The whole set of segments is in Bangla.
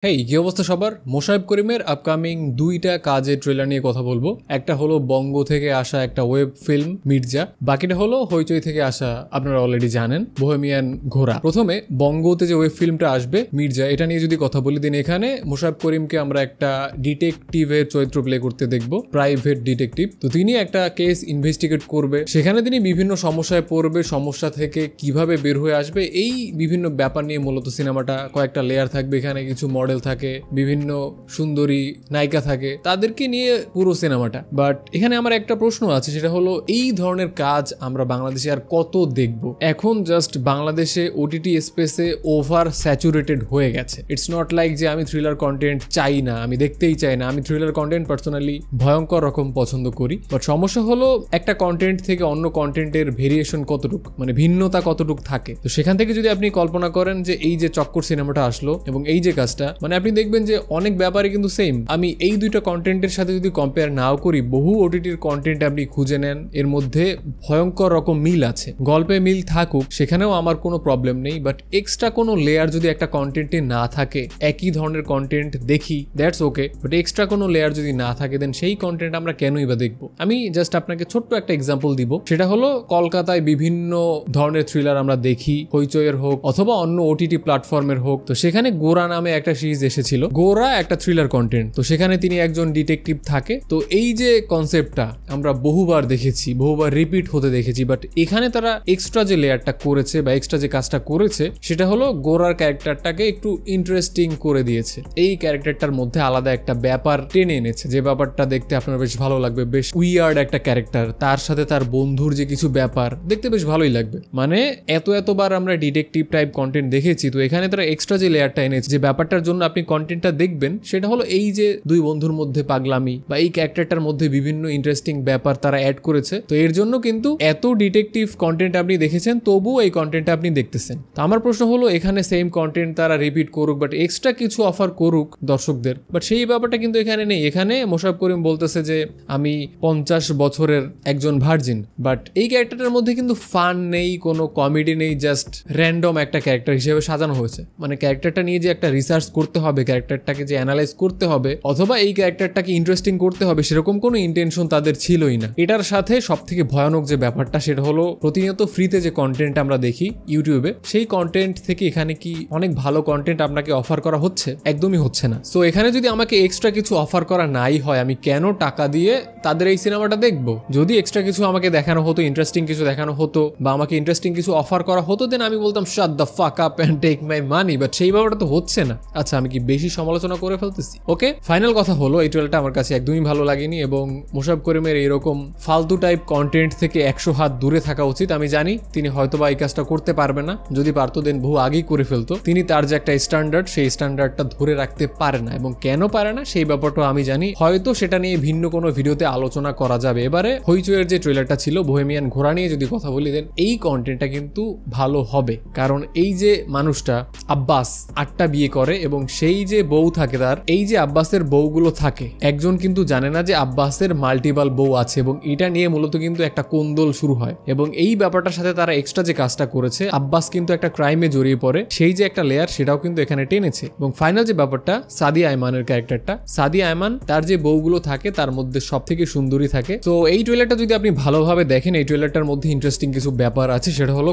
হেই কি অবস্থা সবার। মোশাররফ করিমের আপকামিং দুইটা কাজের ট্রেলার নিয়ে কথা বলবো। একটা হলো বঙ্গ থেকে আসা একটা ওয়েব ফিল্ম মির্জা, বাকিটা হলো হইচই থেকে আসা আপনারা অলরেডি জানেন বোহেমিয়ান ঘোড়া। প্রথমে বঙ্গতে যে ওয়েব ফিল্মটা আসবে মির্জা, এটা নিয়ে যদি কথা বলি দেন এখানে মোশাররফ করিমকে আমরা একটা ডিটেকটিভের চরিত্র প্লে করতে দেখবো, প্রাইভেট ডিটেকটিভ। তো তিনি একটা কেস ইনভেস্টিগেট করবে, সেখানে তিনি বিভিন্ন সমস্যায় পড়বে, সমস্যা থেকে কিভাবে বের হয়ে আসবে, এই বিভিন্ন ব্যাপার নিয়ে মূলত সিনেমাটা কয়েকটা লেয়ার থাকবে। এখানে কিছু মডেল থাকে, বিভিন্ন সুন্দরী নায়িকা থাকে, তাদেরকে নিয়ে পুরো সিনেমাটা। বাট এখানে আমার একটা প্রশ্ন আছে, সেটা হলো এই ধরনের কাজ আমরা বাংলাদেশে আর কত দেখব? এখন জাস্ট বাংলাদেশে ওটিটি স্পেসে ওভার স্যাচুরেটেড হয়ে গেছে। ইটস নট লাইক যে আমি থ্রিলার কন্টেন্ট চাই না, আমি দেখতেই চাই না। আমি থ্রিলার কন্টেন্ট পার্সোনালি ভয়ঙ্কর রকম পছন্দ করি। বাট সমস্যা হলো একটা কন্টেন্ট থেকে অন্য কন্টেন্টের ভেরিয়েশন কতটুক, মানে ভিন্নতা কতটুক থাকে। তো সেখান থেকে যদি আপনি কল্পনা করেন যে এই যে চক্কর সিনেমাটা আসলো এবং এই যে কাজটা, মানে আপনি দেখবেন যে অনেক ব্যাপারে কিন্তু সেম। আমি এই দুইটা কন্টেন্টের সাথে যদি কম্পেয়ার নাও করি, বহু ওটিটির কন্টেন্ট আপনি খুঁজে নেন, এর মধ্যে ভয়ঙ্কর রকম মিল আছে। গল্পে মিল থাকুক, সেখানেও আমার কোনো প্রবলেম নেই। বাট এক্সট্রা কোনো লেয়ার যদি একটা কন্টেন্টে না থাকে, একই ধরনের কন্টেন্ট দেখি, দ্যাটস ওকে। বাট এক্সট্রা কোনো লেয়ার যদি না থাকে দেন সেই কন্টেন্ট আমরা কেনই বা দেখবো? আমি জাস্ট আপনাকে ছোট্ট একটা এক্সাম্পল দিব, সেটা হলো কলকাতায় বিভিন্ন ধরনের থ্রিলার আমরা দেখি, হইচইয়ের হোক অথবা অন্য ওটিটি প্ল্যাটফর্মের হোক। তো সেখানে গোরা নামে একটা সিরিজ এসেছিল, গোরা একটা থ্রিলার কন্টেন্ট। তো সেখানে তিনি একজন ডিটেকটিভ থাকে। তো এই যে কনসেপ্টটা আমরা বহুবার দেখেছি, বহুবার রিপিট হতে দেখেছি। বাট এখানে তারা এক্সট্রা যে লেয়ারটা করেছে বা এক্সট্রা যে কাজটা করেছে, সেটা হলো গোরার ক্যারেক্টারটাকে একটু ইন্টারেস্টিং করে দিয়েছে। এই ক্যারেক্টারটার মধ্যে আলাদা একটা ব্যাপার টেনে এনেছে, যে ব্যাপারটা দেখতে আপনার বেশ ভালো লাগবে। বেশ উইয়ার্ড একটা ক্যারেক্টার, তার সাথে তার বন্ধুর যে কিছু ব্যাপার দেখতে বেশ ভালোই লাগবে। মানে এতবার আমরা ডিটেকটিভ টাইপ কন্টেন্ট দেখেছি, তো এখানে তারা এক্সট্রা যে লেয়ারটা এনেছে, যে ব্যাপারটার জন্য আপনি কন্টেন্টটা দেখবেন, সেটা হলো এই যে দুই বন্ধুর মধ্যে পাগলামি বা এই ক্যারেক্টারটার মধ্যে বিভিন্ন ইন্টারেস্টিং ব্যাপার তারা অ্যাড করেছে। তো এর জন্য কিন্তু এত ডিটেকটিভ কন্টেন্ট আপনি দেখেছেন, তবুও এই কন্টেন্টটা আপনি দেখতেছেন। তো আমার প্রশ্ন হলো, এখানে সেম কন্টেন্ট তারা রিপিট করুক, বাট এক্সট্রা কিছু অফার করুক দর্শকদের। বাট সেই ব্যাপারটা কিন্তু এখানে নেই। এখানে মোশাররফ করিম বলতেছে যে আমি 50 বছরের একজন ভার্জিন, বাট এই ক্যারেক্টারটার মধ্যে কিন্তু ফান নেই, কোনো কমেডি নেই, জাস্ট র্যান্ডম একটা ক্যারেক্টার হিসেবে সাজানো হয়েছে। মানে ক্যারেক্টারটা নিয়ে যে একটা রিসার্চ করতে হবে, ক্যারেক্টারটাকে যে অ্যানালাইজ করতে হবে অথবা এই ক্যারেক্টারটাকে ইন্টারেস্টিং করতে হবে, সেরকম কোনো ইন্টেনশন তাদের ছিলই না। এটার সাথে সব থেকে ভয়ানক যে ব্যাপারটা, সেটা হলো প্রতিনিয়ত ফ্রিতে যে কন্টেন্ট আমরা দেখি ইউটিউবে, সেই কন্টেন্ট থেকে এখানে কি অনেক ভালো কন্টেন্ট আপনাকে অফার করা হচ্ছে? একদমই হচ্ছে না। সো এখানে যদি আমাকে এক্সট্রা কিছু অফার করা নাই হয়, আমি কেন টাকা দিয়ে তাদের এই সিনেমাটা দেখবো? যদি এক্সট্রা কিছু আমাকে দেখানো হতো, ইন্টারেস্টিং কিছু দেখানো হতো বা আমাকে ইন্টারেস্টিং কিছু অফার করা হতো, দেন আমি বলতাম shut the fuck up and take my money. But সেই ব্যাপারটা তো হচ্ছে না। আচ্ছা, আমি কি বেশি সমালোচনা করে ফেলতেছি? ওকে, ফাইনাল কথা হলো এই ট্রেলারটা আমার কাছে একদমই ভালো লাগেনি এবং মোশাররফ করিমের এরকম ফালতু টাইপ কন্টেন্ট থেকে 100 হাত দূরে থাকা উচিত। আমি জানি তিনি হয়তোবা এই কাজটা করতে পারবে না, যদি পারতো দেন বহু আগেই করে ফেলতো। তিনি তার যে একটা স্ট্যান্ডার্ড, সেই স্ট্যান্ডার্ডটা ধরে রাখতে পারে না, এবং কেন পারে না সেই ব্যাপারটা আমি জানি। হয়তো সেটা নিয়ে ভিন্ন কোনো ভিডিওতে আলোচনা করা যাবে। এবারে হইচইয়ের যে ট্রেলারটা ছিল বোহেমিয়ান ঘোড়া নিয়ে যদি কথা বলি, দেন এই কন্টেন্টটা কিন্তু ভালো হবে। কারণ এই যে মানুষটা আব্বাস 8টা বিয়ে করে এবং সেই যে বউ থাকে তার, এই যে আব্বাসের বউগুলো থাকে, একজন কিন্তু জানে না যে আব্বাসের মাল্টিপাল বউ আছে, এবং এটা নিয়ে মূলত কিন্তু একটা কোন্দল শুরু হয়। এবং এই ব্যাপারটার সাথে তারা এক্সট্রা যে কাজটা করেছে, আব্বাস কিন্তু একটা ক্রাইমে জড়িয়ে পড়ে, সেই যে একটা লেয়ার, সেটাও কিন্তু এখানে টেনেছে। এবং ফাইনাল যে ব্যাপারটা, সাদিয়া আয়মানের ক্যারেক্টারটা, সাদিয়া আয়মান তার যে বউগুলো থাকে তার মধ্যে সব থেকে সুন্দরী থাকে। তো এই ট্রেলারটা যদি আপনি ভালোভাবে দেখেন, এই ট্রেলারটার মধ্যে ইন্টারেস্টিং কিছু ব্যাপার আছে, সেটা হলো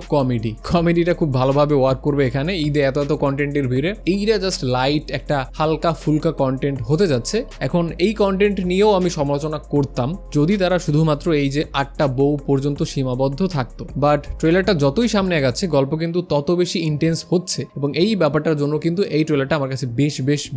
কমেডিটা খুব ভালোভাবে ওয়ার্ক করবে এখানে। ঈদে এত কন্টেন্টের ভিড়ে এইটা জাস্ট লাইট একটা হালকা ফুলকা কন্টেন্ট হতে যাচ্ছে। এখন এই কন্টেন্ট নিয়েও আমি সমালোচনা করতাম যদি তারা শুধুমাত্র এই যে 8টা বউ পর্যন্ত সীমাবদ্ধ থাকতো। বাট ট্রেলারটা যতই সামনে আগাচ্ছে, গল্প কিন্তু তত বেশি ইন্টেন্স হচ্ছে, এবং এই ব্যাপারটার জন্য কিন্তু এই ট্রেলারটা আমার কাছে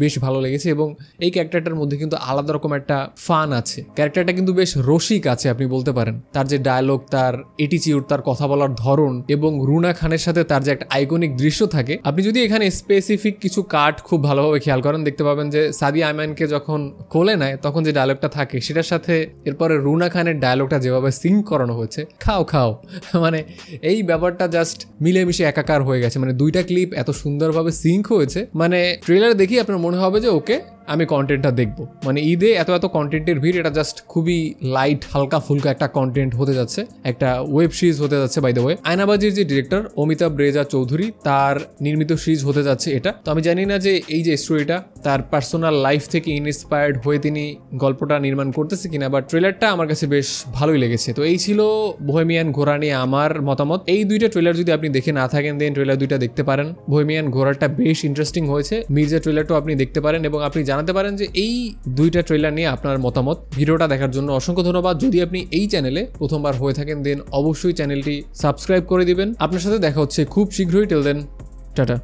বেশ ভালো লেগেছে। এবং এই ক্যারেক্টারটার মধ্যে কিন্তু আলাদা রকম একটা ফান আছে। ক্যারেক্টারটা কিন্তু বেশ রসিক আছে আপনি বলতে পারেন। তার যে ডায়লগ, তার এটিচিউড, তার কথা বলার ধরন, এবং রুনা খানের সাথে তার যে একটা আইকনিক দৃশ্য থাকে, আপনি যদি এখানে স্পেসিফিক কিছু কাট খুব ভালোভাবে খেয়াল করেন, দেখতে পাবেন যে সাদিয়া আয়মানকে যখন কোলে নেয় তখন যে ডায়লগটা থাকে, সেটার সাথে এরপরে রুনা খানের ডায়লগটা যেভাবে সিঙ্ক করানো হয়েছে, খাও মানে এই ব্যাপারটা জাস্ট মিলেমিশে একাকার হয়ে গেছে। মানে দুইটা ক্লিপ এত সুন্দরভাবে সিঙ্ক হয়েছে, মানে ট্রেলার দেখি আপনার মনে হবে যে ওকে আমি কন্টেন্টটা দেখবো। মানে ঈদে এত এত কন্টেন্টের ভিড়, এটা জাস্ট খুবই লাইট হালকা ফুলকা একটা কন্টেন্ট হতে যাচ্ছে, একটা ওয়েব সিরিজ হতে যাচ্ছে। বাই দ্য ওয়ে, আয়নাবাজির যে ডিরেক্টর অমিতাভ রেজা চৌধুরী, তার নির্মিত সিরিজ হতে যাচ্ছে এটা। তো আমি জানি না যে এই যে স্টোরিটা তার পার্সোনাল লাইফ থেকে ইন্সপায়ার্ড হয়ে তিনি গল্পটা নির্মাণ করতেছে কিনা, বাট ট্রেলারটা আমার কাছে বেশ ভালোই লেগেছে। তো এই ছিল বোহেমিয়ান ঘোড়া নিয়ে আমার মতামত। এই দুইটা ট্রেলার যদি আপনি দেখে না থাকেন, দেন ট্রেলার দুইটা দেখতে পারেন। বোহেমিয়ান ঘোড়াটা বেশ ইন্টারেস্টিং হয়েছে, মির্জা ট্রেলারটাও আপনি দেখতে পারেন এবং আপনি জানাতে পারেন যে এই দুইটা ট্রেলার নিয়ে আপনার মতামত। ভিডিওটা দেখার জন্য অসংখ্য ধন্যবাদ। যদি আপনি এই চ্যানেলে প্রথমবার হয়ে থাকেন, দেন অবশ্যই চ্যানেলটি সাবস্ক্রাইব করে দিবেন। আপনার সাথে দেখা হচ্ছে খুব শীঘ্রই। Till then, tata.